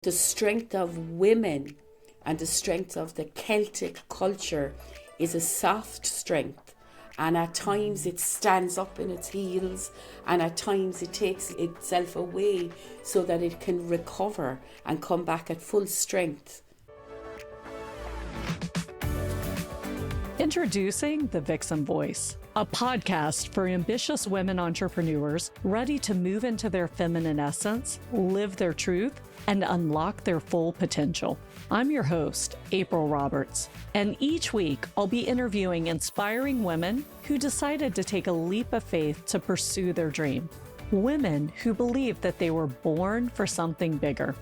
The strength of women and the strength of the Celtic culture is a soft strength. And at times it stands up in its heels, and at times it takes itself away so that it can recover and come back at full strength. Introducing The Vixen Voice, a podcast for ambitious women entrepreneurs ready to move into their feminine essence, live their truth, and unlock their full potential. I'm your host, April Roberts, and each week I'll be interviewing inspiring women who decided to take a leap of faith to pursue their dream. Women who believe that they were born for something bigger.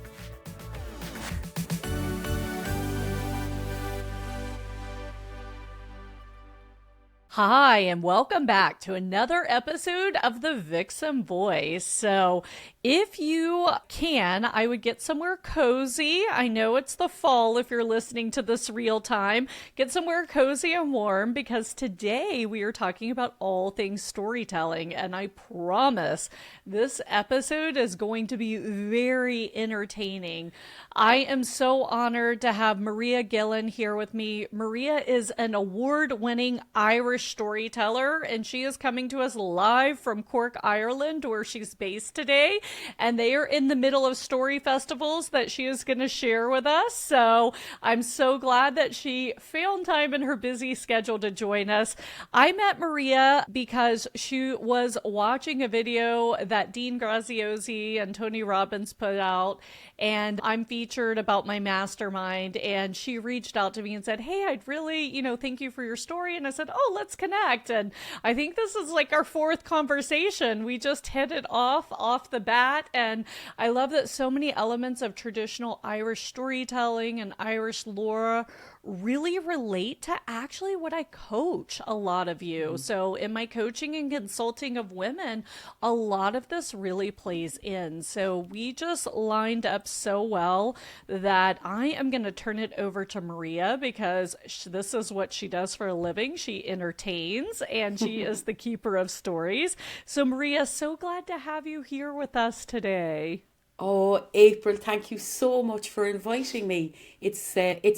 Hi, and welcome back to another episode of The Vixen Voice. So if you can, I would get somewhere cozy. I know it's the fall if you're listening to this real time. Get somewhere cozy and warm because today we are talking about all things storytelling. And I promise this episode is going to be very entertaining. I am so honored to have Maria Gillen here with me. Maria is an award-winning Irish storyteller, and she is coming to us live from Cork, Ireland, where she's based today. And they are in the middle of story festivals that she is going to share with us. So I'm so glad that she found time in her busy schedule to join us. I met Maria because she was watching a video that Dean Graziosi and Tony Robbins put out, and I'm featured about my mastermind, and she reached out to me and said, hey, I'd really, thank you for your story. And I said, oh, let's connect. And I think this is like our fourth conversation. We just hit it off the bat. And I love that so many elements of traditional Irish storytelling and Irish lore really relate to actually what I coach a lot of you. So in my coaching and consulting of women, a lot of this really plays in. So we just lined up so well that I am going to turn it over to Maria because this is what she does for a living. She entertains and she is the keeper of stories. So Maria, so glad to have you here with us today. Oh, April, thank you so much for inviting me. It's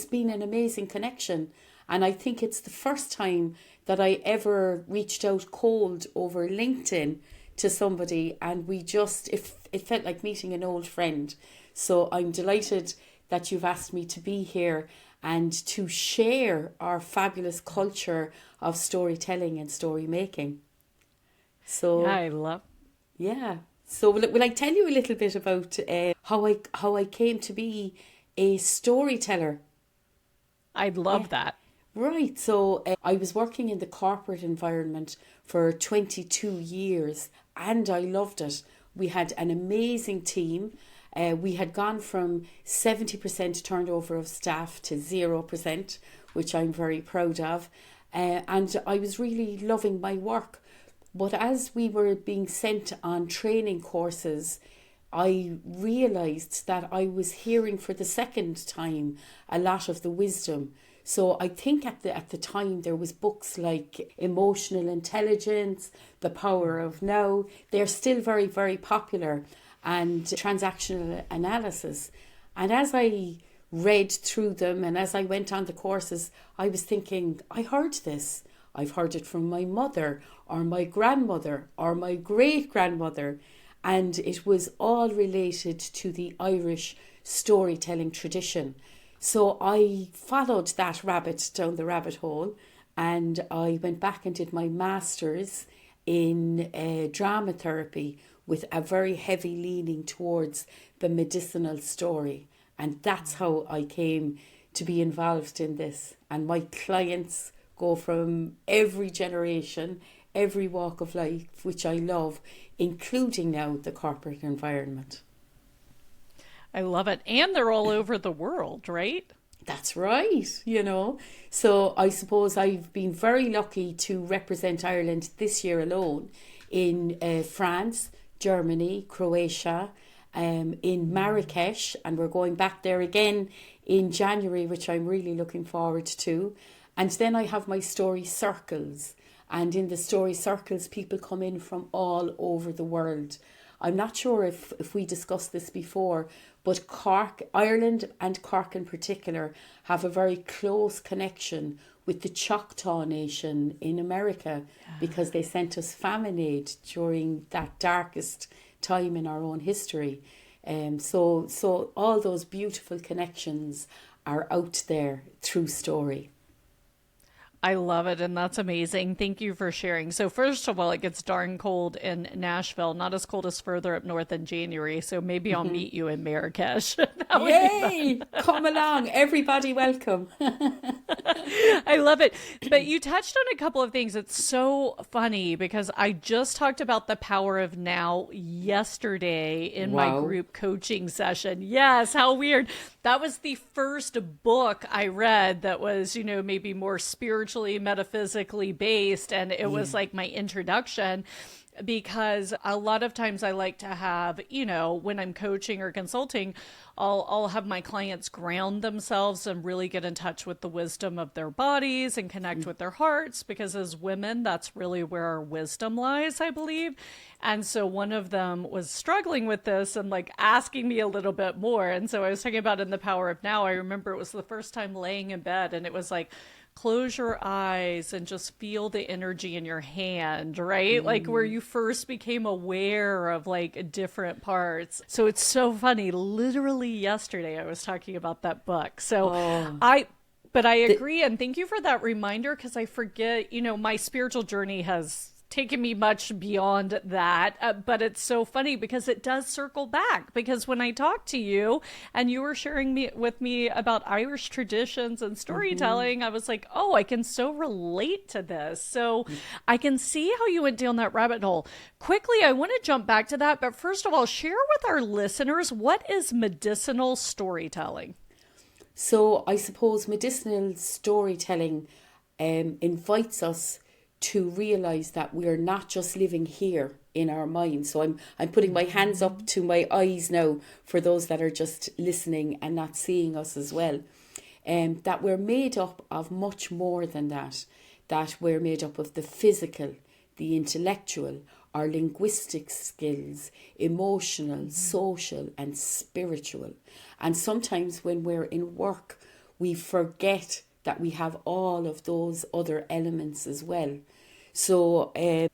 been an amazing connection, and I think it's the first time that I ever reached out cold over LinkedIn to somebody, and it felt like meeting an old friend. So I'm delighted that you've asked me to be here and to share our fabulous culture of storytelling and story making. So I love. Yeah. So will I tell you a little bit about how I came to be a storyteller? I'd love that. Right. So I was working in the corporate environment for 22 years and I loved it. We had an amazing team. We had gone from 70% turnover of staff to 0%, which I'm very proud of. And I was really loving my work. But as we were being sent on training courses, I realised that I was hearing for the second time a lot of the wisdom. So I think at the time there was books like Emotional Intelligence, The Power of Now. They're still very, very popular, and Transactional Analysis. And as I read through them and as I went on the courses, I was thinking, I heard this. I've heard it from my mother or my grandmother or my great-grandmother, and it was all related to the Irish storytelling tradition. So I followed that rabbit down the rabbit hole, and I went back and did my master's in drama therapy with a very heavy leaning towards the medicinal story. And that's how I came to be involved in this. And my clients go from every generation, every walk of life, which I love, including now the corporate environment. I love it. And they're all over the world, right? That's right, So I suppose I've been very lucky to represent Ireland this year alone in France, Germany, Croatia, in Marrakesh, and we're going back there again in January, which I'm really looking forward to. And then I have my story circles. And in the story circles, people come in from all over the world. I'm not sure if we discussed this before, but Cork, Ireland and Cork in particular, have a very close connection with the Choctaw Nation in America because they sent us famine aid during that darkest time in our own history. So all those beautiful connections are out there through story. I love it, and that's amazing. Thank you for sharing. So first of all, it gets darn cold in Nashville, not as cold as further up north in January, so maybe I'll meet you in Marrakesh. Yay! Come along, everybody welcome. I love it. But you touched on a couple of things. It's so funny because I just talked about the power of now yesterday in my group coaching session. Yes, how weird. That was the first book I read that was, maybe more spiritually, metaphysically based. And it was like my introduction, because a lot of times I like to have, when I'm coaching or consulting, I'll have my clients ground themselves and really get in touch with the wisdom of their bodies and connect with their hearts, because as women, that's really where our wisdom lies, I believe. And so one of them was struggling with this and like asking me a little bit more. And so I was talking about in The Power of Now, I remember it was the first time laying in bed, and it was like, close your eyes and just feel the energy in your hand, right? Like where you first became aware of like different parts. So it's so funny. Literally yesterday, I was talking about that book. So but I agree. And thank you for that reminder, because I forget, my spiritual journey has taken me much beyond that. But it's so funny because it does circle back, because when I talked to you and you were sharing with me about Irish traditions and storytelling, I was like, oh, I can so relate to this. So I can see how you went down that rabbit hole. Quickly, I want to jump back to that. But first of all, share with our listeners, what is medicinal storytelling? So I suppose medicinal storytelling invites us to realize that we are not just living here in our minds. So I'm putting my hands up to my eyes now for those that are just listening and not seeing us as well. That we're made up of much more than that. That we're made up of the physical, the intellectual, our linguistic skills, emotional, social and spiritual. And sometimes when we're in work, we forget that we have all of those other elements as well. So, I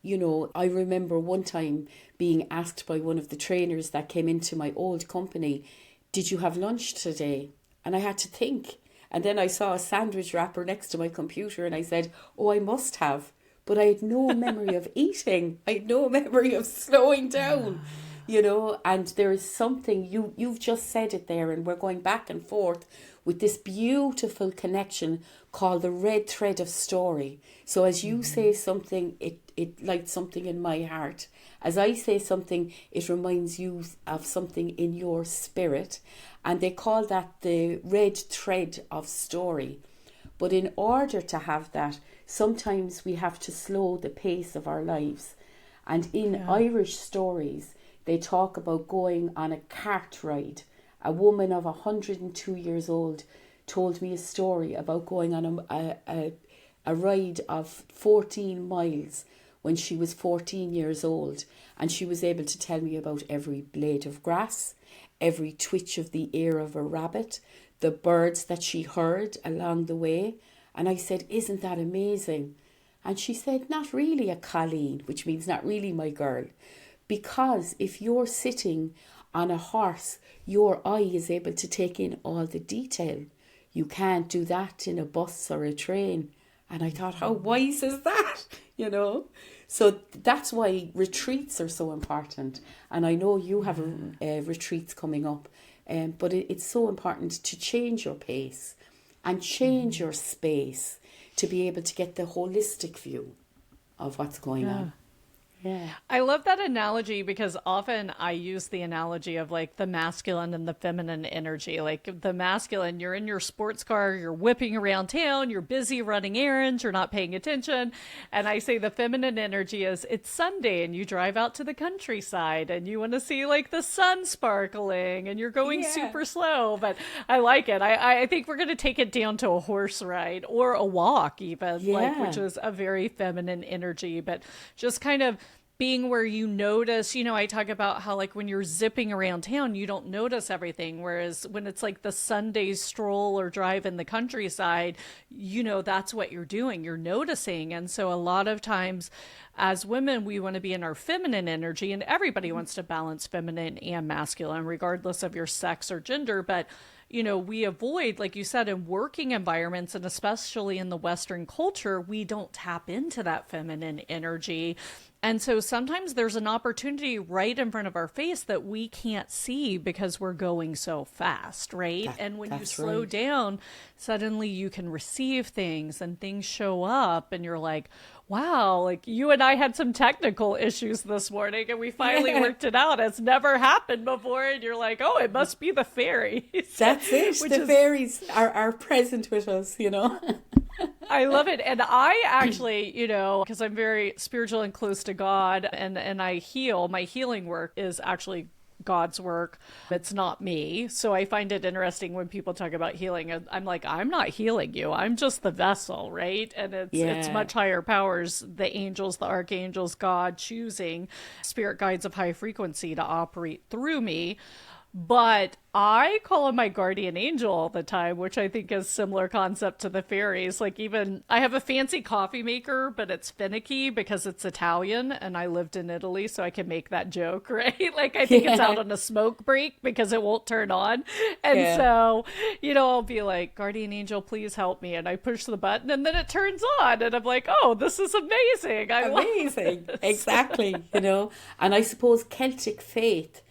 remember one time being asked by one of the trainers that came into my old company, did you have lunch today? And I had to think. And then I saw a sandwich wrapper next to my computer and I said, oh, I must have. But I had no memory of eating. I had no memory of slowing down. And there is something, you've just said it there, and we're going back and forth with this beautiful connection called the red thread of story. So as you say something, it lights something in my heart. As I say something, it reminds you of something in your spirit. And they call that the red thread of story. But in order to have that, sometimes we have to slow the pace of our lives. And in Irish stories, they talk about going on a cart ride. A woman of 102 years old told me a story about going on a ride of 14 miles when she was 14 years old. And she was able to tell me about every blade of grass, every twitch of the ear of a rabbit, the birds that she heard along the way. And I said, isn't that amazing? And she said, not really a Colleen, which means not really my girl. Because if you're sitting on a horse, your eye is able to take in all the detail. You can't do that in a bus or a train. And I thought, how wise is that? So that's why retreats are so important. And I know you have retreats coming up. But it's so important to change your pace and change your space to be able to get the holistic view of what's going on. Yeah. I love that analogy, because often I use the analogy of like the masculine and the feminine energy. Like the masculine, you're in your sports car, you're whipping around town, you're busy running errands, you're not paying attention. And I say the feminine energy is, it's Sunday and you drive out to the countryside and you want to see like the sun sparkling and you're going super slow. But I like it. I think we're going to take it down to a horse ride or a walk even, which is a very feminine energy. But just kind of being where you notice, I talk about how like when you're zipping around town, you don't notice everything. Whereas when it's like the Sunday stroll or drive in the countryside, that's what you're doing. You're noticing. And so a lot of times as women, we want to be in our feminine energy, and everybody wants to balance feminine and masculine, regardless of your sex or gender. But we avoid, like you said, in working environments, and especially in the Western culture, we don't tap into that feminine energy. And so sometimes there's an opportunity right in front of our face that we can't see because we're going so fast, right? And when you slow down, suddenly you can receive things and things show up, and you're like, wow, like you and I had some technical issues this morning and we finally worked it out. It's never happened before. And you're like, oh, it must be the fairies. That's it. The fairies are present with us, I love it. And I actually, because I'm very spiritual and close to God, and I heal, my healing work is actually God's work. It's not me. So I find it interesting when people talk about healing. I'm like, I'm not healing you. I'm just the vessel, right? And it's much higher powers, the angels, the archangels, God choosing spirit guides of high frequency to operate through me. But I call him my guardian angel all the time, which I think is similar concept to the fairies. Like even I have a fancy coffee maker, but it's finicky because it's Italian and I lived in Italy, so I can make that joke, right? Like I think it's out on a smoke break because it won't turn on. And so, I'll be like, guardian angel, please help me. And I push the button and then it turns on. And I'm like, oh, this is amazing. Amazing. Exactly. And I suppose Celtic faith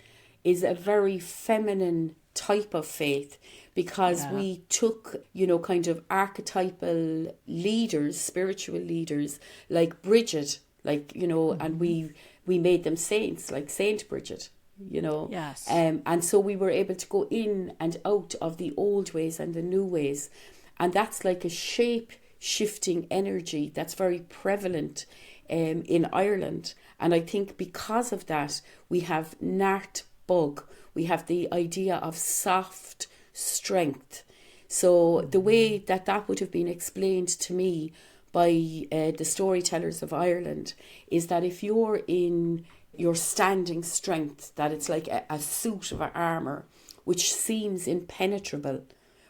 is a very feminine type of faith because we took, kind of archetypal leaders, spiritual leaders like Bridget, and we made them saints, like Saint Bridget, Yes. And so we were able to go in and out of the old ways and the new ways. And that's like a shape-shifting energy that's very prevalent in Ireland. And I think because of that, we have Nart Bug. We have the idea of soft strength. So the way that would have been explained to me by the storytellers of Ireland is that if you're in your standing strength, that it's like a suit of armour which seems impenetrable,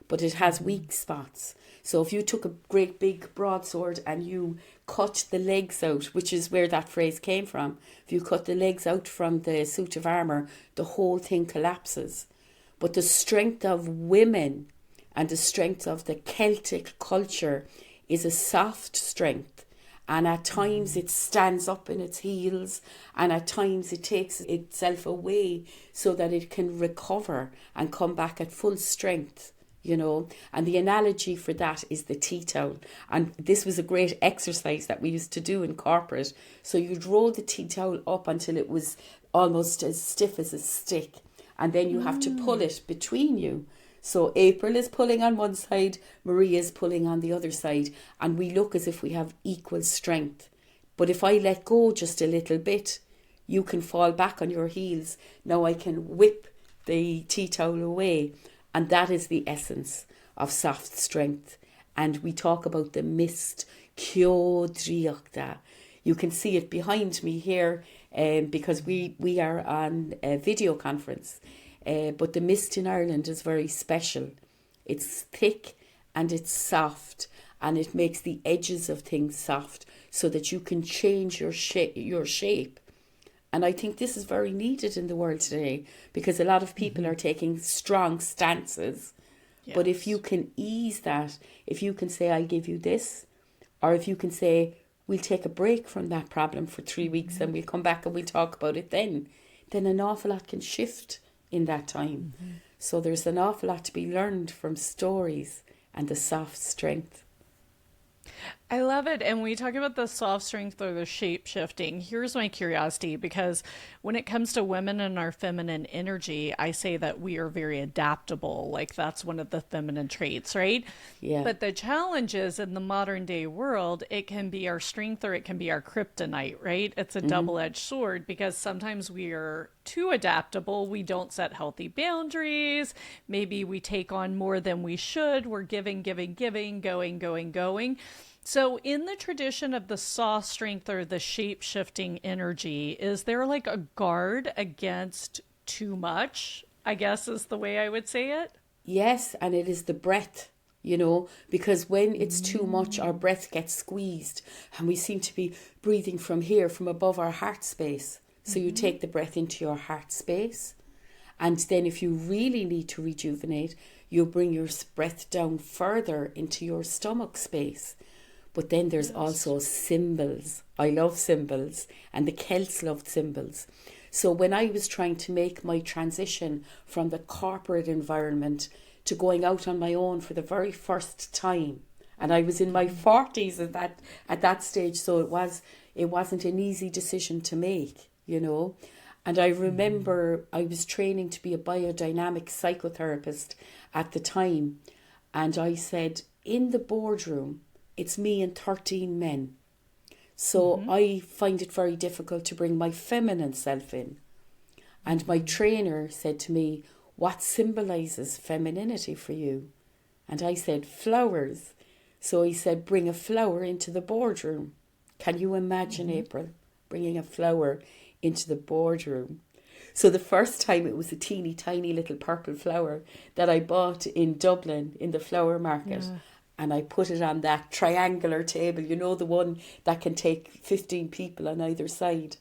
but it has weak spots. So if you took a great big broadsword and you cut the legs out, which is where that phrase came from, if you cut the legs out from the suit of armour, the whole thing collapses. But the strength of women and the strength of the Celtic culture is a soft strength. And at times it stands up in its heels, and at times it takes itself away so that it can recover and come back at full strength. And the analogy for that is the tea towel. And this was a great exercise that we used to do in corporate. So you'd roll the tea towel up until it was almost as stiff as a stick. And then you have to pull it between you. So April is pulling on one side, Maria is pulling on the other side. And we look as if we have equal strength. But if I let go just a little bit, you can fall back on your heels. Now I can whip the tea towel away. And that is the essence of soft strength. And we talk about the mist, Ceodriachta. You can see it behind me here because we are on a video conference. But the mist in Ireland is very special. It's thick and it's soft, and it makes the edges of things soft so that you can change your shape. And I think this is very needed in the world today because a lot of people are taking strong stances. Yes. But if you can ease that, if you can say, I'll give you this, or if you can say, we'll take a break from that problem for 3 weeks and we'll come back and we'll talk about it then an awful lot can shift in that time. So there's an awful lot to be learned from stories and the soft strength. I love it. And when we talk about the soft strength or the shape shifting, here's my curiosity, because when it comes to women and our feminine energy, I say that we are very adaptable. Like that's one of the feminine traits, right? Yeah. But the challenge is in the modern day world, it can be our strength or it can be our kryptonite, right? It's a double-edged sword because sometimes we are too adaptable. We don't set healthy boundaries. Maybe we take on more than we should. We're giving, going. So, in the tradition of the saw strength or the shape shifting energy, is there like a guard against too much? I guess is the way I would say it. Yes, and it is the breath, because when it's too much, our breath gets squeezed and we seem to be breathing from here, from above our heart space. So you take the breath into your heart space. And then if you really need to rejuvenate, you bring your breath down further into your stomach space. But then there's also symbols. I love symbols, and the Celts loved symbols. So when I was trying to make my transition from the corporate environment to going out on my own for the very first time, and I was in my 40s at that stage, so it wasn't an easy decision to make, And I remember I was training to be a biodynamic psychotherapist at the time, and I said, in the boardroom, it's me and 13 men. So I find it very difficult to bring my feminine self in. And my trainer said to me, what symbolises femininity for you? And I said, flowers. So he said, bring a flower into the boardroom. Can you imagine, April, bringing a flower into the boardroom? So the first time it was a teeny tiny little purple flower that I bought in Dublin in the flower market. Yeah. And I put it on that triangular table, the one that can take 15 people on either side.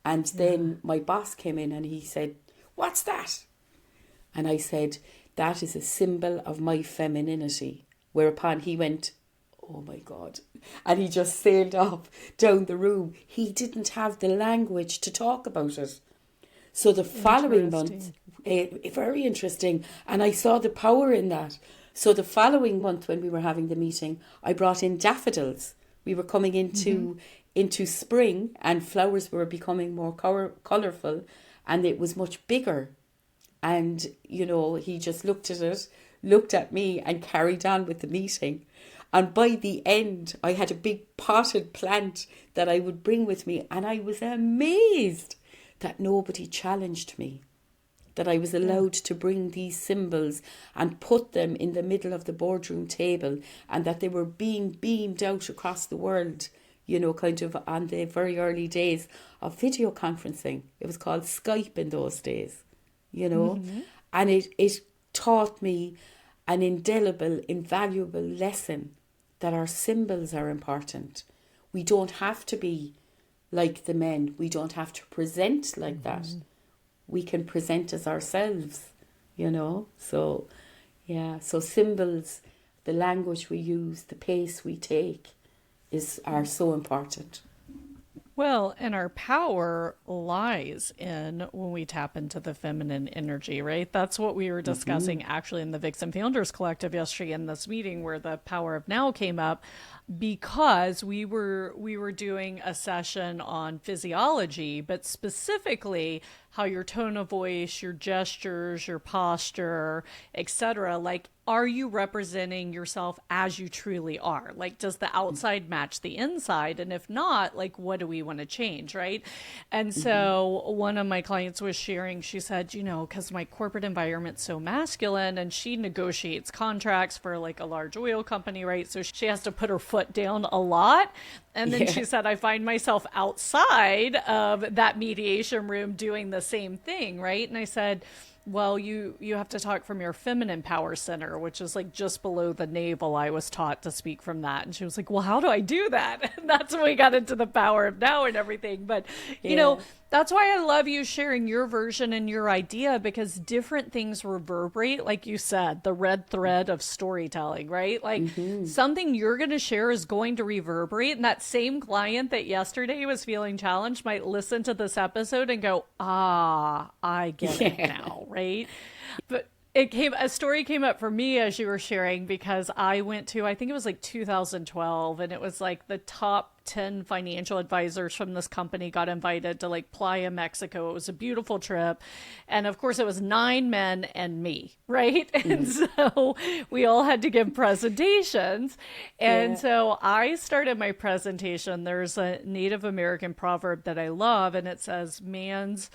And then my boss came in and he said, what's that? And I said, that is a symbol of my femininity. Whereupon he went, oh my God. And he just sailed off down the room. He didn't have the language to talk about it. So the following month, very interesting. And I saw the power in that. So the following month when we were having the meeting, I brought in daffodils. We were coming into spring and flowers were becoming more colourful and it was much bigger. And, he just looked at it, looked at me and carried on with the meeting. And by the end, I had a big potted plant that I would bring with me. And I was amazed that nobody challenged me, that I was allowed to bring these symbols and put them in the middle of the boardroom table and that they were being beamed out across the world, kind of on the very early days of video conferencing. It was called Skype in those days, and it taught me an indelible, invaluable lesson that our symbols are important. We don't have to be like the men. We don't have to present like that. We can present as ourselves, So, so symbols, the language we use, the pace we take are so important. Well, and our power lies in when we tap into the feminine energy, right? That's what we were discussing actually in the Vixen Founders Collective yesterday in this meeting where the power of now came up, because we were doing a session on physiology, but specifically how your tone of voice, your gestures, your posture, etc., like, are you representing yourself as you truly are? Like, does the outside match the inside? And if not, like, what do we want to change, right? And so one of my clients was sharing, she said, because my corporate environment's so masculine, and she negotiates contracts for like a large oil company, right? So she has to put her foot down a lot. And then she said, I find myself outside of that mediation room doing the same thing, right? And I said, well, you have to talk from your feminine power center, which is like just below the navel. I was taught to speak from that. And she was like, well, how do I do that? And that's when we got into the power of now and everything. But, that's why I love you sharing your version and your idea, because different things reverberate. Like you said, the red thread of storytelling, right? Like something you're going to share is going to reverberate. And that same client that yesterday was feeling challenged might listen to this episode and go, I get it now. Right. But a story came up for me as you were sharing, because I went to, I think it was like 2012, and it was like the top 10 financial advisors from this company got invited to like Playa, Mexico. It was a beautiful trip. And of course it was 9 men and me, right? And so we all had to give presentations. And so I started my presentation. There's a Native American proverb that I love, and it says, man's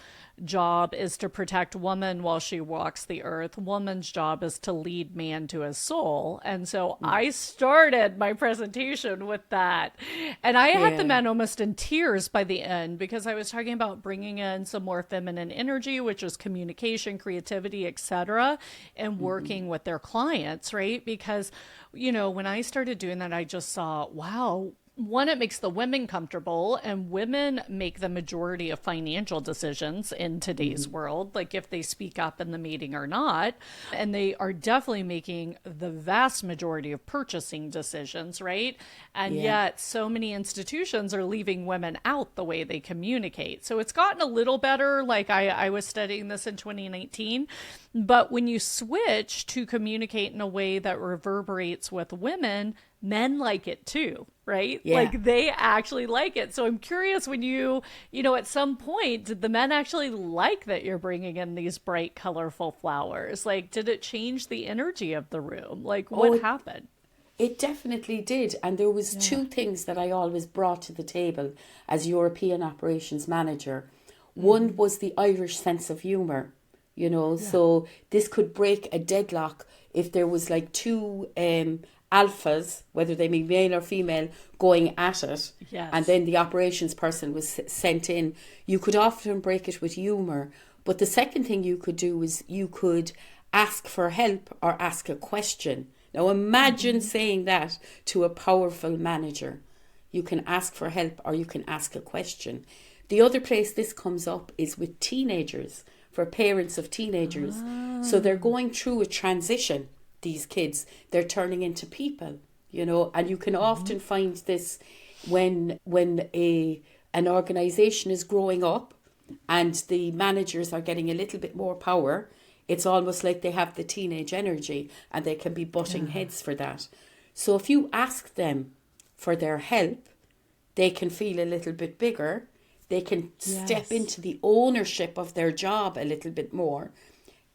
job is to protect woman while she walks the earth. Woman's job is to lead man to his soul. And so I started my presentation with that. And I had the Yeah. men almost in tears by the end because I was talking about bringing in some more feminine energy, which is communication, creativity, etc., and working with their clients, right? Because, when I started doing that, I just saw, wow, one, it makes the women comfortable, and women make the majority of financial decisions in today's world, like if they speak up in the meeting or not. And they are definitely making the vast majority of purchasing decisions, right? And Yeah. yet, so many institutions are leaving women out the way they communicate. So it's gotten a little better. Like I was studying this in 2019. But when you switch to communicate in a way that reverberates with women, men like it too, right? Yeah. Like they actually like it. So I'm curious when at some point, did the men actually like that you're bringing in these bright, colorful flowers? Like, did it change the energy of the room? Like, Oh, what happened? it definitely did. And there was Yeah. two things that I always brought to the table as European operations manager. One was the Irish sense of humour, Yeah. so this could break a deadlock if there was like two alphas, whether they be male or female, going at it. And Yes. then the operations person was sent in. You could often break it with humour. But the second thing you could do is you could ask for help or ask a question. Now imagine saying that to a powerful manager. You can ask for help or you can ask a question. The other place this comes up is with teenagers, for parents of teenagers. So they're going through a transition, these kids. They're turning into people, and you can often find this when an organization is growing up and the managers are getting a little bit more power. It's almost like they have the teenage energy and they can be butting heads for that. So if you ask them for their help, they can feel a little bit bigger. They can step Yes. into the ownership of their job a little bit more.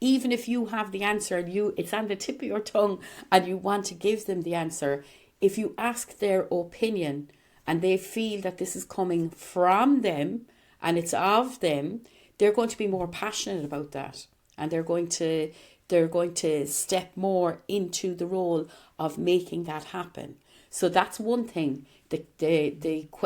Even if you have the answer and it's on the tip of your tongue and you want to give them the answer, if you ask their opinion and they feel that this is coming from them and it's of them, they're going to be more passionate about that. And they're going to step more into the role of making that happen. So that's one thing.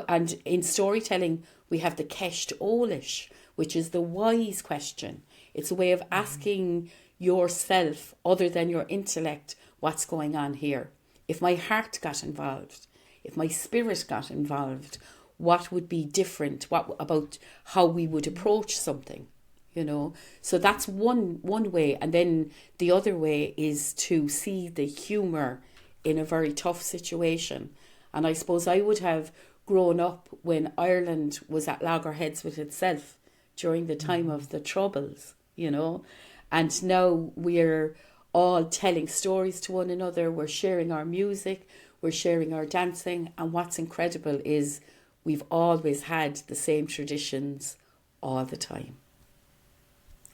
And in storytelling, we have the Kesht Olish, which is the wise question. It's a way of asking yourself, other than your intellect, what's going on here. If my heart got involved, if my spirit got involved, what would be different? What about how we would approach something? So that's one way. And then the other way is to see the humour in a very tough situation. And I suppose I would have grown up when Ireland was at loggerheads with itself during the time of the Troubles. And now we're all telling stories to one another. We're sharing our music, we're sharing our dancing. And what's incredible is we've always had the same traditions all the time.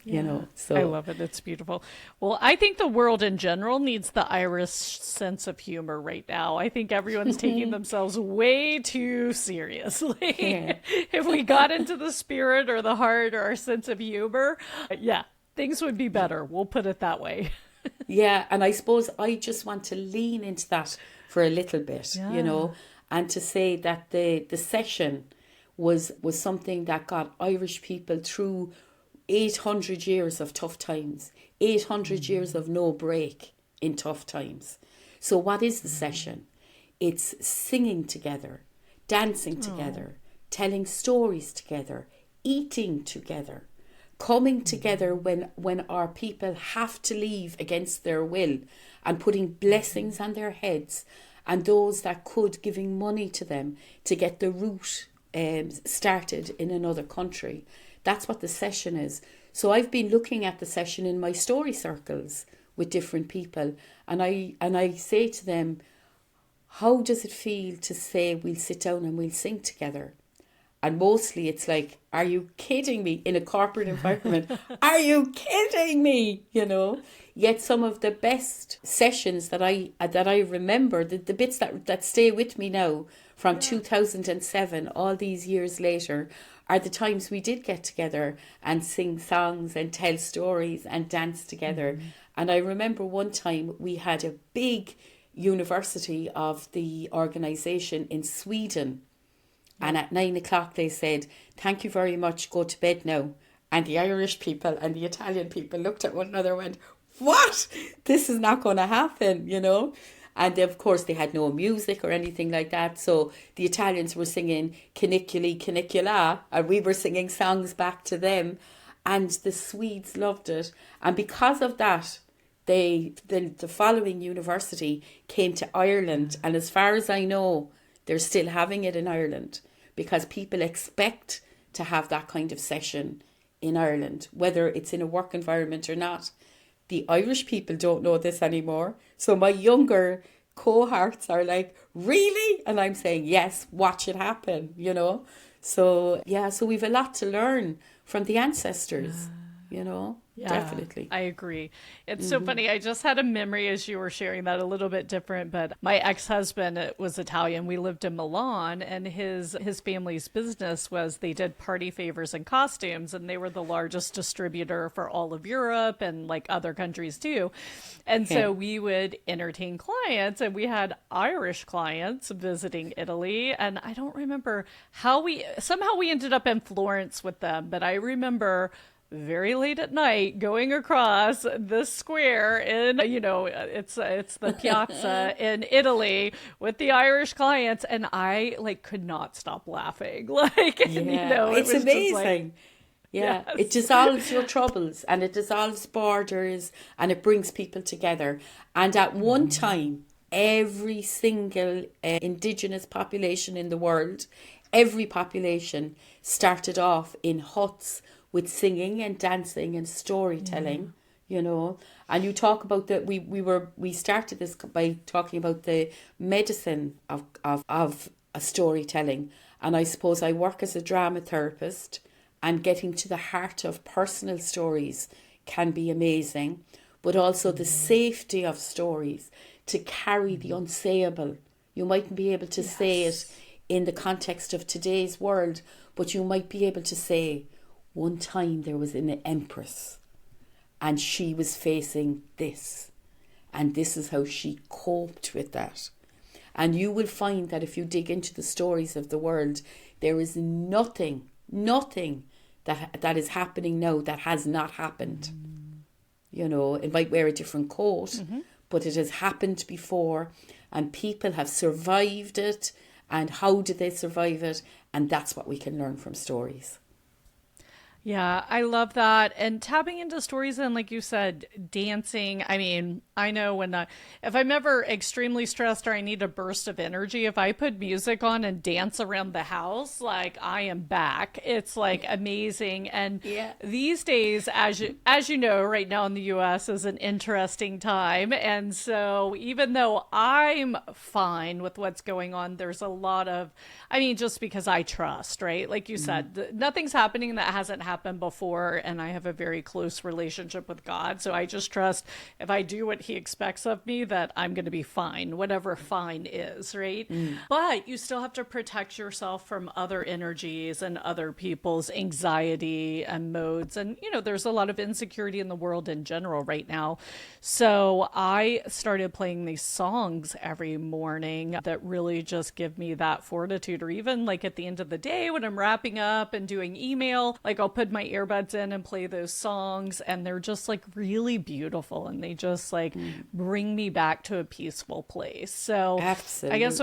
Yeah, I So love it. It's beautiful. Well, I think the world in general needs the Irish sense of humor right now. I think everyone's taking themselves way too seriously. yeah. If we got into the spirit or the heart or our sense of humor, yeah, things would be better. We'll put it that way. Yeah, and I suppose I just want to lean into that for a little bit, Yeah. and to say that the session was something that got Irish people through 800 years of tough times, 800 years of no break in tough times. So what is the session? It's singing together, dancing together, telling stories together, eating together, coming together when our people have to leave against their will, and putting blessings on their heads, and those that could giving money to them to get the route started in another country. That's what the session is. So I've been looking at the session in my story circles with different people, and I say to them, how does it feel to say we'll sit down and we'll sing together? And mostly it's like, are you kidding me? In a corporate environment, are you kidding me? Yet some of the best sessions that I remember, the bits that stay with me now from 2007, all these years later, are the times we did get together and sing songs and tell stories and dance together. And I remember one time we had a big university of the organisation in Sweden. And at 9 o'clock they said, thank you very much, go to bed now. And the Irish people and the Italian people looked at one another and went, what? This is not going to happen, you know? And of course, they had no music or anything like that. So the Italians were singing Caniculi, Canicula, and we were singing songs back to them. And the Swedes loved it. And because of that, the following university came to Ireland. And as far as I know, they're still having it in Ireland because people expect to have that kind of session in Ireland, whether it's in a work environment or not. The Irish people don't know this anymore. So my younger cohorts are like, really? And I'm saying, yes, watch it happen, you know? So, yeah, so we've a lot to learn from the ancestors, you know? Yeah, Definitely. I agree. It's so funny. I just had a memory as you were sharing that, a little bit different, but my ex-husband was Italian. We lived in Milan, and his family's business was they did party favors and costumes, and they were the largest distributor for all of Europe and like other countries too. And so we would entertain clients, and we had Irish clients visiting Italy, and I don't remember how we ended up in Florence with them, but I remember very late at night going across the square in, it's the piazza in Italy with the Irish clients, and I like could not stop laughing. Like, it's it was amazing. Yeah, yes. It dissolves your troubles and it dissolves borders and it brings people together. And at one time, every single indigenous population in the world, every population started off in huts with singing and dancing and storytelling, you know. And you talk about that we started this by talking about the medicine of a storytelling. And I suppose I work as a drama therapist, and getting to the heart of personal stories can be amazing, but also the safety of stories to carry the unsayable. You mightn't be able to say it in the context of today's world, but you might be able to say, one time there was an empress and she was facing this, and this is how she coped with that. And you will find that if you dig into the stories of the world, there is nothing that is happening now that has not happened. You know, it might wear a different coat, but it has happened before, and people have survived it. And how did they survive it? And that's what we can learn from stories. Yeah, I love that. And tapping into stories and, like you said, dancing. I mean, I know if I'm ever extremely stressed or I need a burst of energy, if I put music on and dance around the house, like I am back. It's like amazing. And these days, as you know, right now in the US is an interesting time. And so even though I'm fine with what's going on, there's a lot of, just because I trust, right? Like you said, nothing's happening that hasn't happened before, and I have a very close relationship with God, so I just trust if I do what he expects of me that I'm going to be fine, whatever fine is, right? But you still have to protect yourself from other energies and other people's anxiety and modes, and there's a lot of insecurity in the world in general right now. So I started playing these songs every morning that really just give me that fortitude, or even like at the end of the day when I'm wrapping up and doing email, like I'll put my earbuds in and play those songs, and they're just like really beautiful, and they just like bring me back to a peaceful place. So absolutely. I guess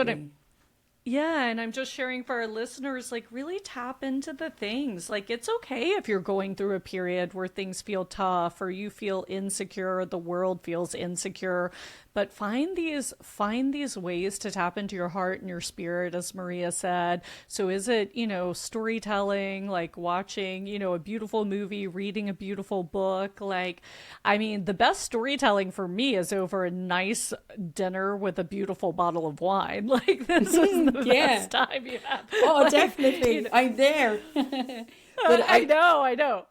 and I'm just sharing for our listeners, like really tap into the things. Like it's okay if you're going through a period where things feel tough or you feel insecure or the world feels insecure, but find these ways to tap into your heart and your spirit, as Maria said. So is it, storytelling, like watching, a beautiful movie, reading a beautiful book? Like, the best storytelling for me is over a nice dinner with a beautiful bottle of wine. Like this is the best time you have. Oh, like, definitely. I'm there. But I know.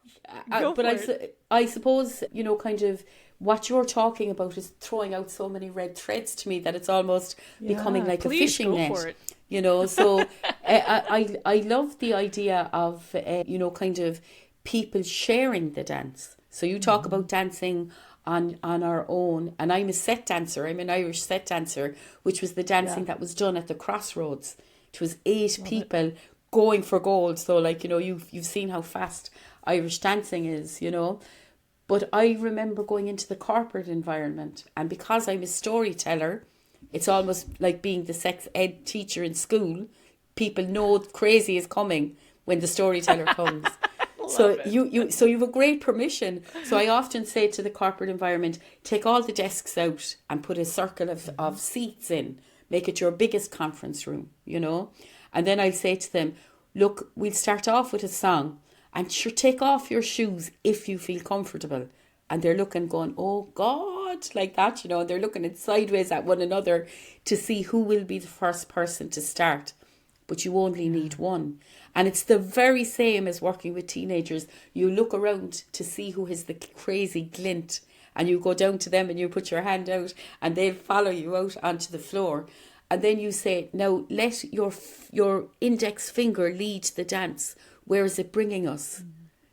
I suppose, kind of what you're talking about is throwing out so many red threads to me that it's almost becoming like a fishing net. So I love the idea of, kind of people sharing the dance. So you talk about dancing on our own, and I'm a set dancer. I'm an Irish set dancer, which was the dancing Yeah. that was done at the Crossroads. It was eight Love it. people going for gold. So like, you've seen how fast Irish dancing is. But I remember going into the corporate environment, and because I'm a storyteller, it's almost like being the sex ed teacher in school. People know crazy is coming when the storyteller comes. Love So it. you have a great permission. So I often say to the corporate environment, take all the desks out and put a circle of seats in. Make it your biggest conference room. And then I say to them, look, we'll start off with a song, and sure, take off your shoes if you feel comfortable. And they're looking, going, oh God, like that. They're looking at sideways at one another to see who will be the first person to start. But you only need one. And it's the very same as working with teenagers. You look around to see who has the crazy glint, and you go down to them and you put your hand out, and they'll follow you out onto the floor. And then you say, now let your index finger lead the dance. Where is it bringing us?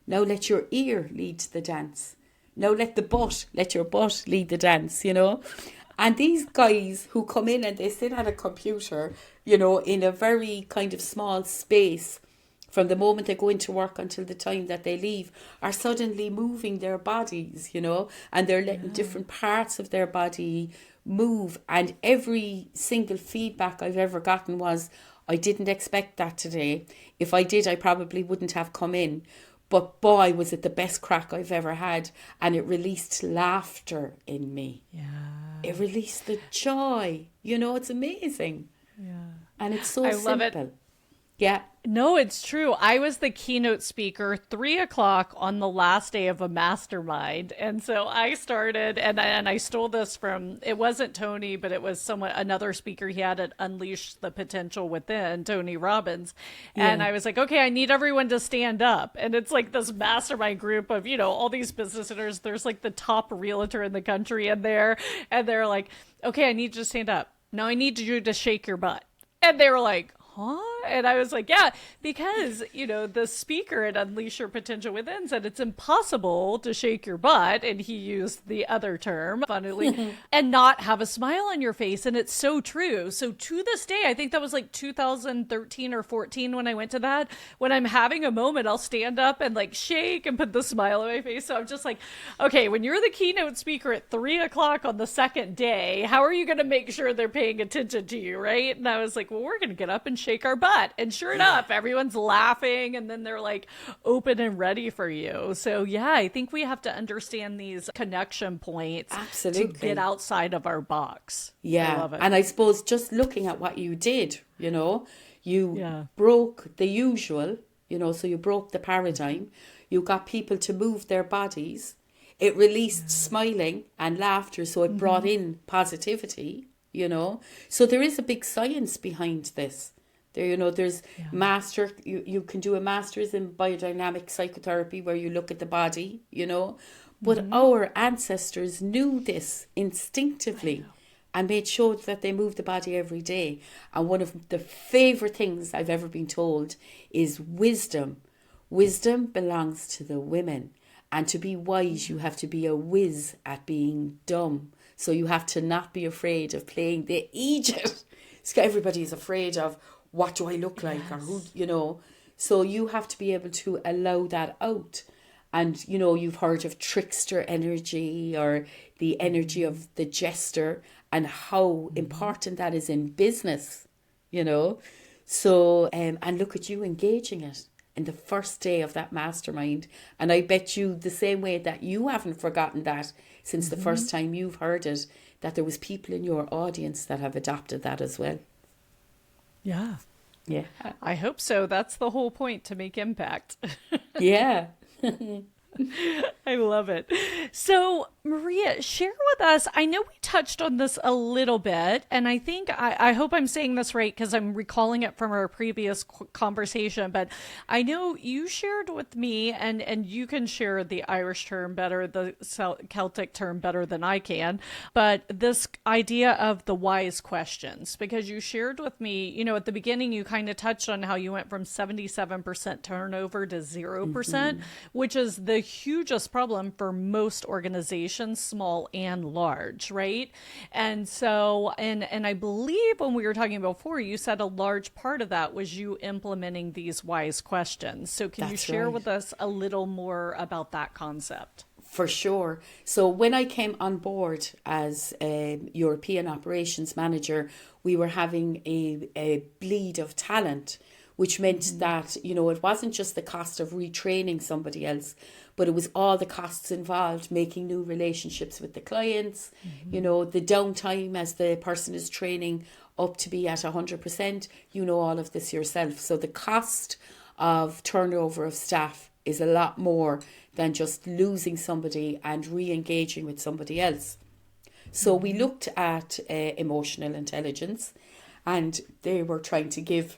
Now let your ear lead the dance. Now let your butt lead the dance. And these guys who come in and they sit at a computer, in a very kind of small space, from the moment they go into work until the time that they leave, are suddenly moving their bodies, and they're letting different parts of their body move. And every single feedback I've ever gotten was, I didn't expect that today. If I did, I probably wouldn't have come in. But boy, was it the best crack I've ever had. And it released laughter in me. Yeah. It released the joy. It's amazing. Yeah. And it's so I simple. love it. Yeah. No, it's true. I was the keynote speaker 3 o'clock on the last day of a mastermind. And so I started, and I stole this from, it wasn't Tony, but it was another speaker he had at Unleash the Potential Within, Tony Robbins. And Yeah. I was like, okay, I need everyone to stand up. And it's like this mastermind group of, all these business owners. There's like the top realtor in the country in there. And they're like, okay, I need you to stand up. Now I need you to shake your butt. And they were like, huh? And I was like, yeah, because, the speaker at Unleash Your Potential Within said it's impossible to shake your butt. And he used the other term, funnily, and not have a smile on your face. And it's so true. So to this day, I think that was like 2013 or 14 when I went to that. When I'm having a moment, I'll stand up and like shake and put the smile on my face. So I'm just like, okay, when you're the keynote speaker at 3 o'clock on the second day, how are you going to make sure they're paying attention to you, right? And I was like, well, we're going to get up and shake our butt. And sure enough, everyone's laughing, and then they're like open and ready for you. So yeah, I think we have to understand these connection points Absolutely. to get outside of our box. I Yeah. love it. And I suppose just looking at what you did, you Yeah. broke the usual, so you broke the paradigm. You got people to move their bodies. It released smiling and laughter, so it brought in positivity. So there is a big science behind this. There's you can do a master's in biodynamic psychotherapy where you look at the body. But our ancestors knew this instinctively and made sure that they moved the body every day. And one of the favorite things I've ever been told is wisdom. Wisdom belongs to the women. And to be wise, you have to be a whiz at being dumb. So you have to not be afraid of playing the idiot. Everybody's afraid of, what do I look like? Or who. So you have to be able to allow that out. And, you've heard of trickster energy or the energy of the jester and how important that is in business. So, and look at you engaging it in the first day of that mastermind. And I bet you the same way that you haven't forgotten that since the first time you've heard it, that there was people in your audience that have adopted that as well. Yeah. Yeah. I hope so. That's the whole point, to make impact. Yeah. I love it. So, Maria, share with us. I know we touched on this a little bit, and I think I hope I'm saying this right because I'm recalling it from our previous conversation. But I know you shared with me, and you can share the Irish term better, the Celtic term better than I can. But this idea of the wise questions, because you shared with me, at the beginning, you kind of touched on how you went from 77% turnover to 0%, which is the hugest problem for most organizations, small and large, right? And so, and I believe when we were talking before, you said a large part of that was you implementing these wise questions. So can you That's share right. with us a little more about that concept? For sure. So when I came on board as a European operations manager, we were having a bleed of talent, which meant that, it wasn't just the cost of retraining somebody else, but it was all the costs involved, making new relationships with the clients, the downtime as the person is training up to be at 100%, all of this yourself. So the cost of turnover of staff is a lot more than just losing somebody and re-engaging with somebody else. So we looked at emotional intelligence, and they were trying to give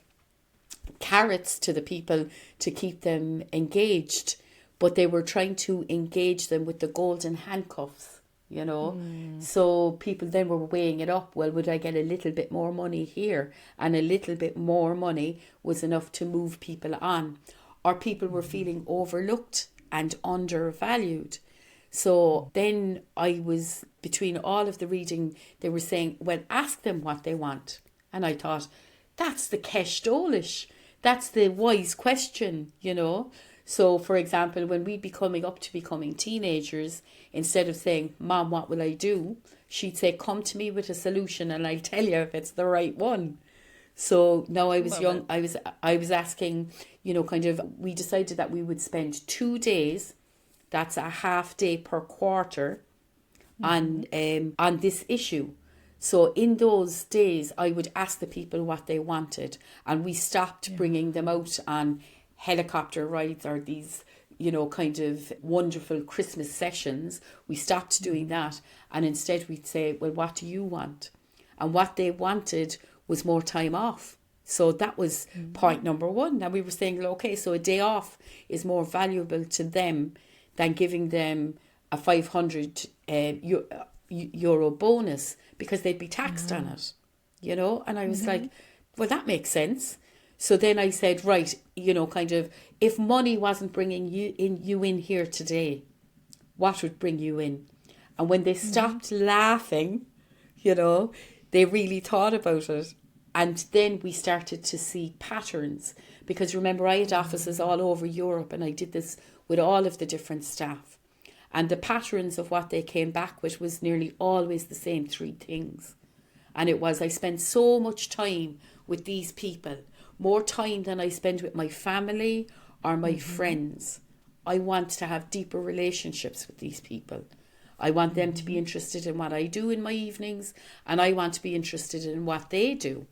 carrots to the people to keep them engaged, but they were trying to engage them with the golden handcuffs. So people then were weighing it up. Well, would I get a little bit more money here? And a little bit more money was enough to move people on. Or people were feeling overlooked and undervalued. So then I was, between all of the reading, they were saying, well, ask them what they want. And I thought, that's the Kesh Dolish. That's the wise question. So, for example, when we'd be coming up to becoming teenagers, instead of saying, Mom, what will I do? She'd say, come to me with a solution and I'll tell you if it's the right one. So now I was Love young, it. I was asking, we decided that we would spend 2 days, that's a half day per quarter, on this issue. So in those days, I would ask the people what they wanted, and we stopped bringing them out on helicopter rides or these, kind of wonderful Christmas sessions. We stopped doing that, and instead we'd say, well, what do you want? And what they wanted was more time off. So that was point number one. Now we were saying, okay, so a day off is more valuable to them than giving them a 500 euro bonus, because they'd be taxed on it. And I was like, well, that makes sense. So then I said, right, kind of, if money wasn't bringing you in here today, what would bring you in? And when they stopped laughing, they really thought about it. And then we started to see patterns, because remember, I had offices all over Europe, and I did this with all of the different staff. And the patterns of what they came back with was nearly always the same three things. And it was, I spent so much time with these people, more time than I spend with my family or my friends. I want to have deeper relationships with these people. I want them to be interested in what I do in my evenings, and I want to be interested in what they do.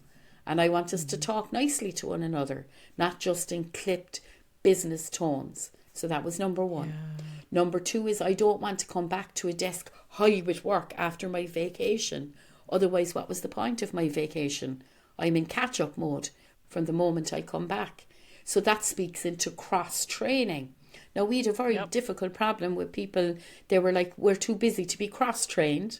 And I want us to talk nicely to one another, not just in clipped business tones. So that was number one. Yeah. Number two is, I don't want to come back to a desk high with work after my vacation. Otherwise, what was the point of my vacation? I'm in catch-up mode from the moment I come back. So that speaks into cross-training. Now, we had a very difficult problem with people. They were like, we're too busy to be cross-trained.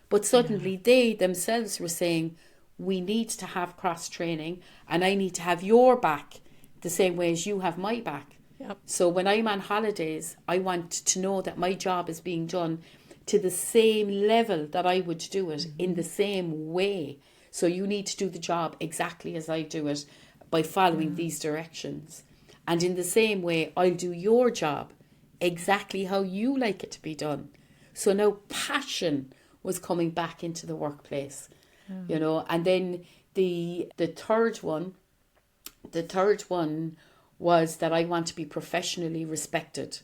But suddenly they themselves were saying, we need to have cross-training, and I need to have your back the same way as you have my back. Yep. So when I'm on holidays, I want to know that my job is being done to the same level that I would do it, in the same way. So you need to do the job exactly as I do it, by following these directions. And in the same way, I'll do your job exactly how you like it to be done. So now passion was coming back into the workplace, And then the third one was that I want to be professionally respected.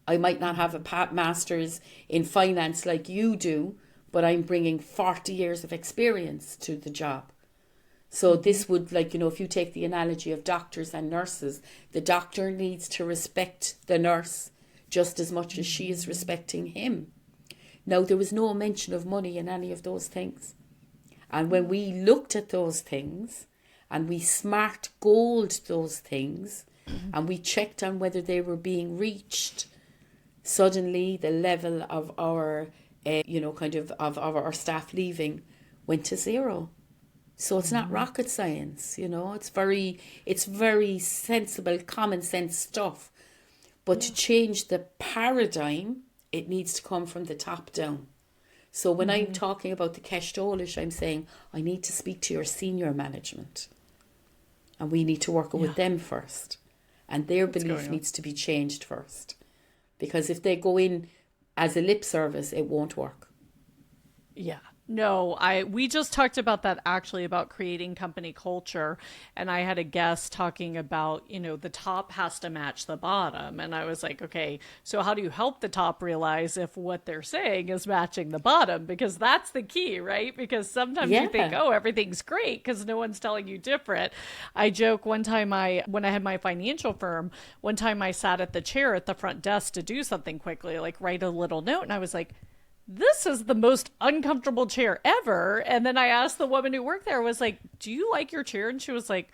I might not have a master's in finance like you do, but I'm bringing 40 years of experience to the job. So this would, if you take the analogy of doctors and nurses, the doctor needs to respect the nurse just as much as she is respecting him. Now, there was no mention of money in any of those things. And when we looked at those things and we smart goaled those things and we checked on whether they were being reached, suddenly the level of our, of our staff leaving went to zero. So it's not rocket science, it's very sensible, common sense stuff. But to change the paradigm, it needs to come from the top down. So when I'm talking about the Ceist I'm saying, I need to speak to your senior management. And we need to work with them first. And their belief needs to be changed first. Because if they go in as a lip service, it won't work. Yeah. No, we just talked about that actually, about creating company culture. And I had a guest talking about, the top has to match the bottom. And I was like, okay, so how do you help the top realize if what they're saying is matching the bottom? Because that's the key, right? Because sometimes you think, oh, everything's great because no one's telling you different. I joke one time when I had my financial firm, one time I sat at the chair at the front desk to do something quickly, like write a little note. And I was like, this is the most uncomfortable chair ever. And then I asked the woman who worked there, was like, do you like your chair? And she was like,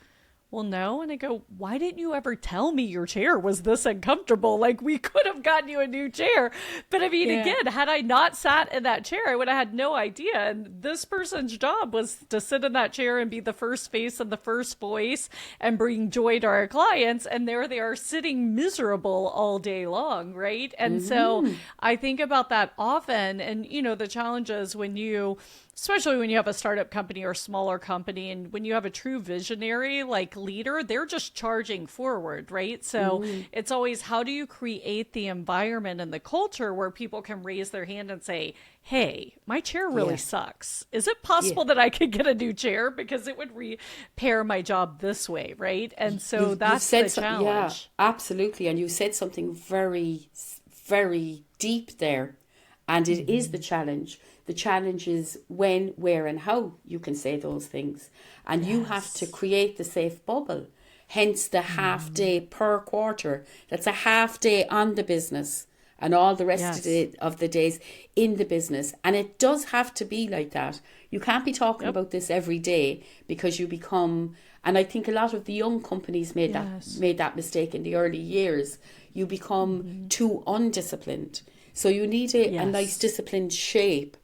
well, no. And I go, why didn't you ever tell me your chair was this uncomfortable? Like, we could have gotten you a new chair. But I mean, again, had I not sat in that chair, I would have had no idea. And this person's job was to sit in that chair and be the first face and the first voice and bring joy to our clients. And there they are sitting miserable all day long, right? And so I think about that often. And, the challenges especially when you have a startup company or smaller company, and when you have a true visionary like leader, they're just charging forward, right? So it's always, how do you create the environment and the culture where people can raise their hand and say, hey, my chair really sucks. Is it possible that I could get a new chair because it would repair my job this way, right? And so that's the challenge. Yeah, absolutely. And you said something very, very deep there. And it is the challenge. The challenge is when, where, and how you can say those things. And you have to create the safe bubble. Hence the half day per quarter. That's a half day on the business and all the rest of the days in the business. And it does have to be like that. You can't be talking about this every day, because you become, and I think a lot of the young companies made that mistake in the early years. You become too undisciplined. So you need a nice disciplined shape,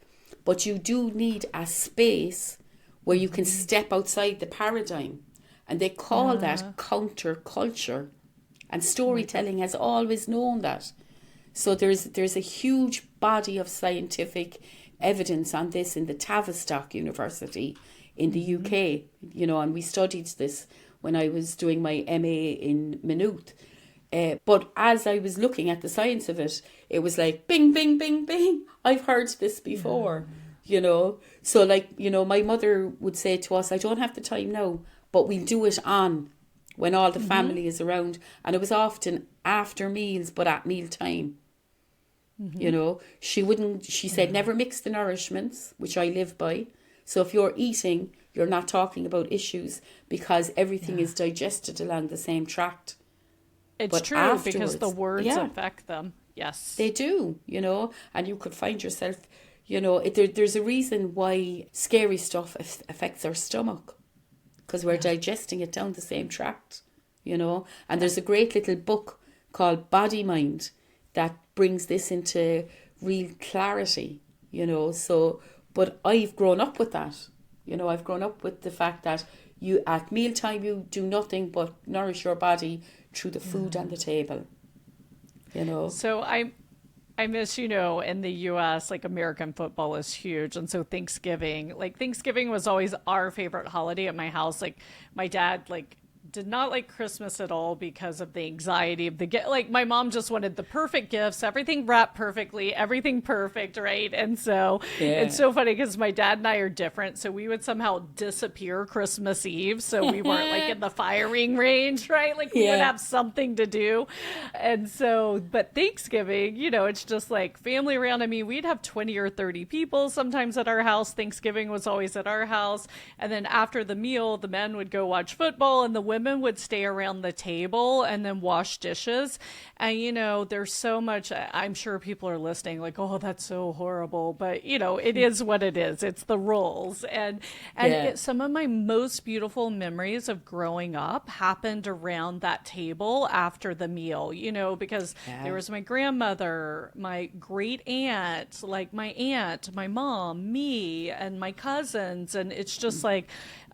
but you do need a space where you can step outside the paradigm. And they call that counterculture. And storytelling has always known that. So there's a huge body of scientific evidence on this in the Tavistock University in the UK, and we studied this when I was doing my MA in Maynooth. But as I was looking at the science of it, it was like, bing, bing, bing, bing. I've heard this before, So my mother would say to us, I don't have the time now, but we'll do it on when all the family is around. And it was often after meals, but at meal time. She said, never mix the nourishments, which I live by. So if you're eating, you're not talking about issues, because everything is digested along the same tract. It's true, because the words affect them. Yes. They do, and you could find yourself, there's a reason why scary stuff affects our stomach, because we're digesting it down the same tract, and there's a great little book called Body Mind that brings this into real clarity, but I've grown up with that. I've grown up with the fact that you, at mealtime, you do nothing but nourish your body through the food on the table, So I miss, in the U.S., like, American football is huge. And so Thanksgiving was always our favorite holiday at my house. Like, my dad, did not like Christmas at all because of the anxiety of the gift. Like, my mom just wanted the perfect gifts, everything wrapped perfectly, everything perfect, right? And so it's so funny because my dad and I are different. So we would somehow disappear Christmas Eve. So we weren't like in the firing range, right? Like, we would have something to do. And so, but Thanksgiving, it's just like family around. I mean, we'd have 20 or 30 people sometimes at our house. Thanksgiving was always at our house. And then after the meal, the men would go watch football and the women women would stay around the table and then wash dishes. And, there's so much, I'm sure people are listening like, oh, that's so horrible. But, it is what it is. It's the rules. And some of my most beautiful memories of growing up happened around that table after the meal, because there was my grandmother, my great aunt, like my aunt, my mom, me, and my cousins. And it's just like,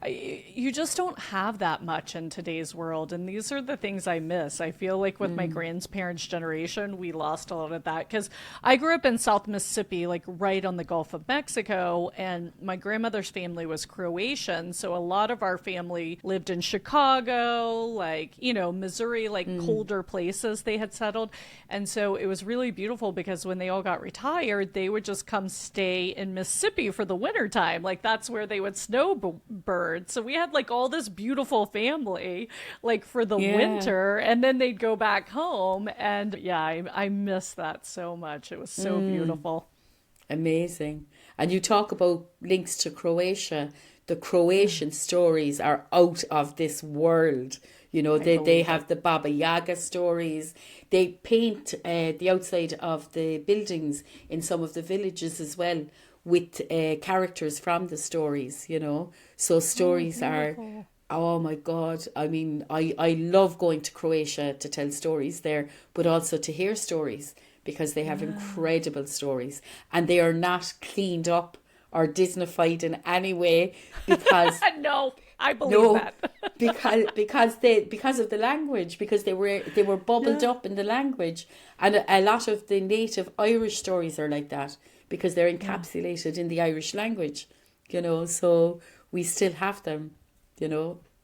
you just don't have that much in today's world. And these are the things I miss. I feel like with my grandparents' generation, we lost a lot of that, because I grew up in South Mississippi, like right on the Gulf of Mexico, and my grandmother's family was Croatian. So a lot of our family lived in Chicago, like, Missouri, like colder places they had settled. And so it was really beautiful, because when they all got retired, they would just come stay in Mississippi for the wintertime. Like that's where they would snowbird. So we had like all this beautiful family like for the winter, and then they'd go back home. And I miss that so much. It was so beautiful. Amazing. And you talk about links to Croatia. The Croatian stories are out of this world. They have the Baba Yaga stories. They paint the outside of the buildings in some of the villages as well with characters from the stories, So stories are, oh my God. I mean, I love going to Croatia to tell stories there, but also to hear stories, because they have incredible stories, and they are not cleaned up or Disneyfied in any way, because no, I believe that. because of the language, because they were bubbled up in the language, and a lot of the native Irish stories are like that, because they're encapsulated in the Irish language, so we still have them,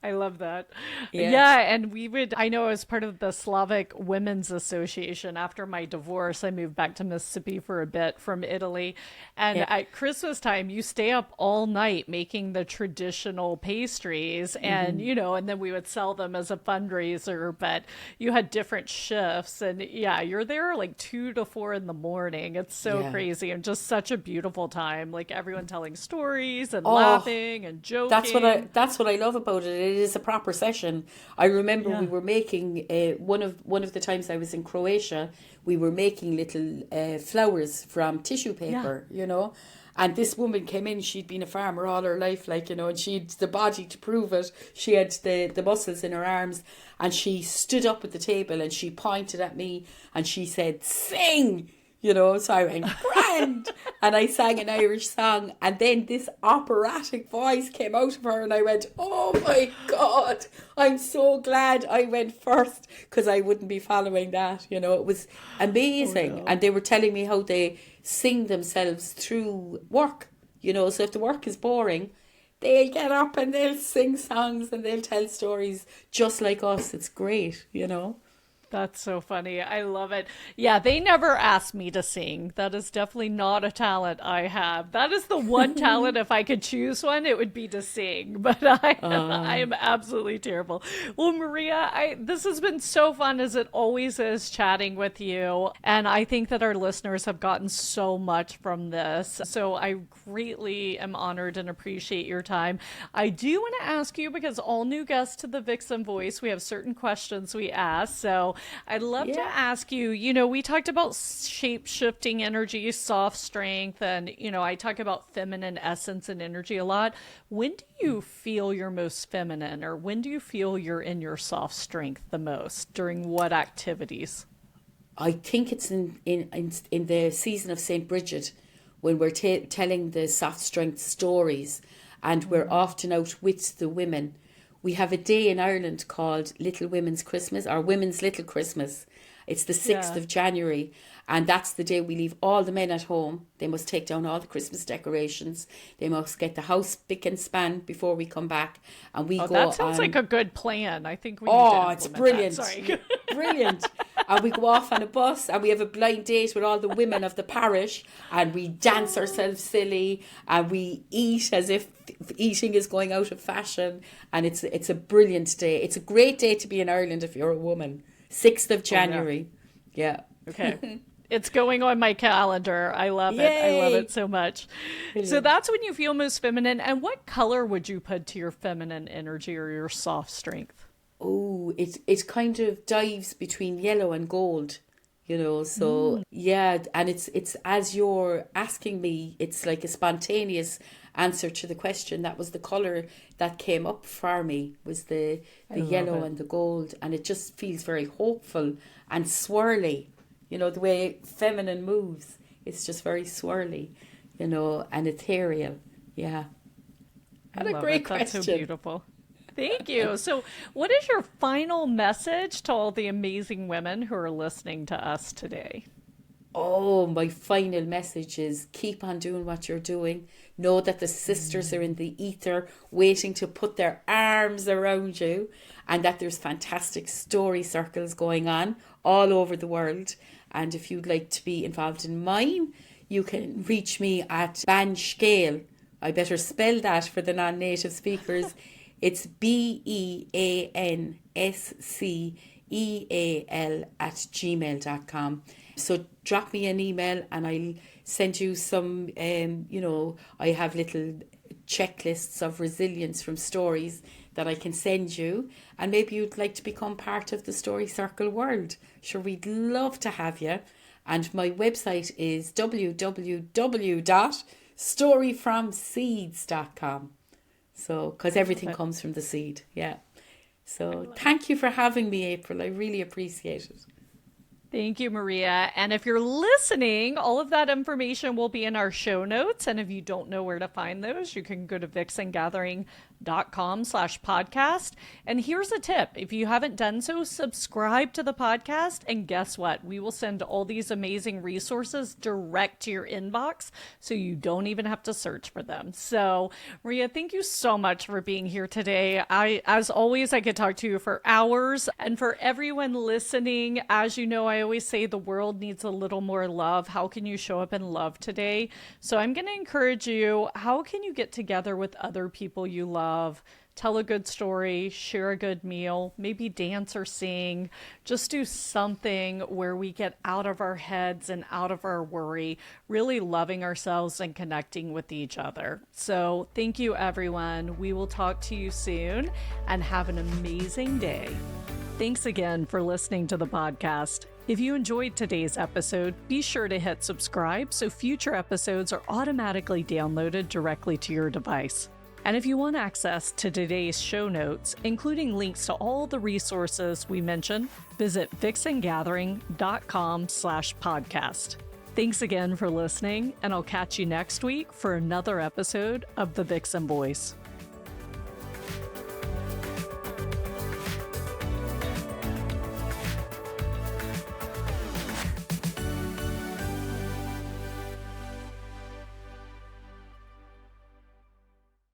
I love that. Yeah. And I know as part of the Slavic Women's Association, after my divorce, I moved back to Mississippi for a bit from Italy. And at Christmas time, you stay up all night making the traditional pastries. And, and then we would sell them as a fundraiser, but you had different shifts. And you're there like 2 to 4 in the morning. It's so crazy, and just such a beautiful time. Like everyone telling stories and laughing and joking. That's what I love about it. It is a proper session. I remember we were making one of the times I was in Croatia, we were making little flowers from tissue paper, And this woman came in, she'd been a farmer all her life, and she'd the body to prove it. She had the muscles in her arms, and she stood up at the table and she pointed at me and she said, "Sing!" So I went, "Grand!" And I sang an Irish song, and then this operatic voice came out of her, and I went, "Oh my God, I'm so glad I went first, because I wouldn't be following that." It was amazing. Oh, no. And they were telling me how they sing themselves through work, so if the work is boring, they'll get up and they'll sing songs and they'll tell stories just like us. It's great, That's so funny. I love it. Yeah, they never asked me to sing. That is definitely not a talent I have. That is the one talent, if I could choose one, it would be to sing. But I am absolutely terrible. Well, Maria, this has been so fun, as it always is, chatting with you. And I think that our listeners have gotten so much from this. So I greatly am honored and appreciate your time. I do want to ask you, because all new guests to the Vixen Voice, we have certain questions we ask. So I'd love to ask you, we talked about shape-shifting energy, soft strength, and, I talk about feminine essence and energy a lot. When do you feel you're most feminine, or when do you feel you're in your soft strength the most? During what activities? I think it's in the season of St. Bridget, when we're telling the soft strength stories, and we're often out with the women. We have a day in Ireland called Little Women's Christmas, or Women's Little Christmas. It's the 6th of January, and that's the day we leave all the men at home. They must take down all the Christmas decorations. They must get the house spick and span before we come back. And we go. That sounds like a good plan. I think we need to implement it's brilliant. That. Sorry. Brilliant. And we go off on a bus, and we have a blind date with all the women of the parish, and we dance ourselves silly, and we eat as if eating is going out of fashion. And it's a brilliant day. It's a great day to be in Ireland if you're a woman. 6th of January. Yeah. Okay. It's going on my calendar. I love it. Yay. I love it so much. Brilliant. So that's when you feel most feminine. And what color would you put to your feminine energy or your soft strength? Oh, it kind of dives between yellow and gold, you know. So yeah, and it's as you're asking me, it's like a spontaneous answer to the question. That was the color that came up for me, was I the love yellow it. and the gold, and it just feels very hopeful and swirly. You know, the way feminine moves, it's just very swirly, you know, and ethereal. Yeah. I What a love great it. That's so question. beautiful. Thank you. So, what is your final message to all the amazing women who are listening to us today? Oh, my final message is keep on doing what you're doing. Know that the sisters are in the ether waiting to put their arms around you, and that there's fantastic story circles going on all over the world. And if you'd like to be involved in mine, you can reach me at Banshcale. I better spell that for the non native speakers. It's BEANSCEAL at gmail.com. So drop me an email and I'll send you some, I have little checklists of resilience from stories that I can send you. And maybe you'd like to become part of the Story Circle world. Sure, we'd love to have you. And my website is www.storyfromseeds.com. So, because I love everything it. comes from the seed. Yeah. I So, love it. thank you for having me, April. I really appreciate it. Thank you, Maria. And if you're listening, all of that information will be in our show notes. And if you don't know where to find those, you can go to vixengathering.com/podcast. And here's a tip. If you haven't done so, subscribe to the podcast. And guess what? We will send all these amazing resources direct to your inbox so you don't even have to search for them. So, Maria, thank you so much for being here today. As always, I could talk to you for hours. And for everyone listening, as you know, I always say the world needs a little more love. How can you show up in love today? So I'm going to encourage you. How can you get together with other people you love? Tell a good story, share a good meal, maybe dance or sing. Just do something where we get out of our heads and out of our worry, really loving ourselves and connecting with each other. So thank you, everyone. We will talk to you soon and have an amazing day. Thanks again for listening to the podcast. If you enjoyed today's episode, be sure to hit subscribe so future episodes are automatically downloaded directly to your device. And if you want access to today's show notes, including links to all the resources we mentioned, visit vixengathering.com/podcast. Thanks again for listening, and I'll catch you next week for another episode of The Vixen Voice.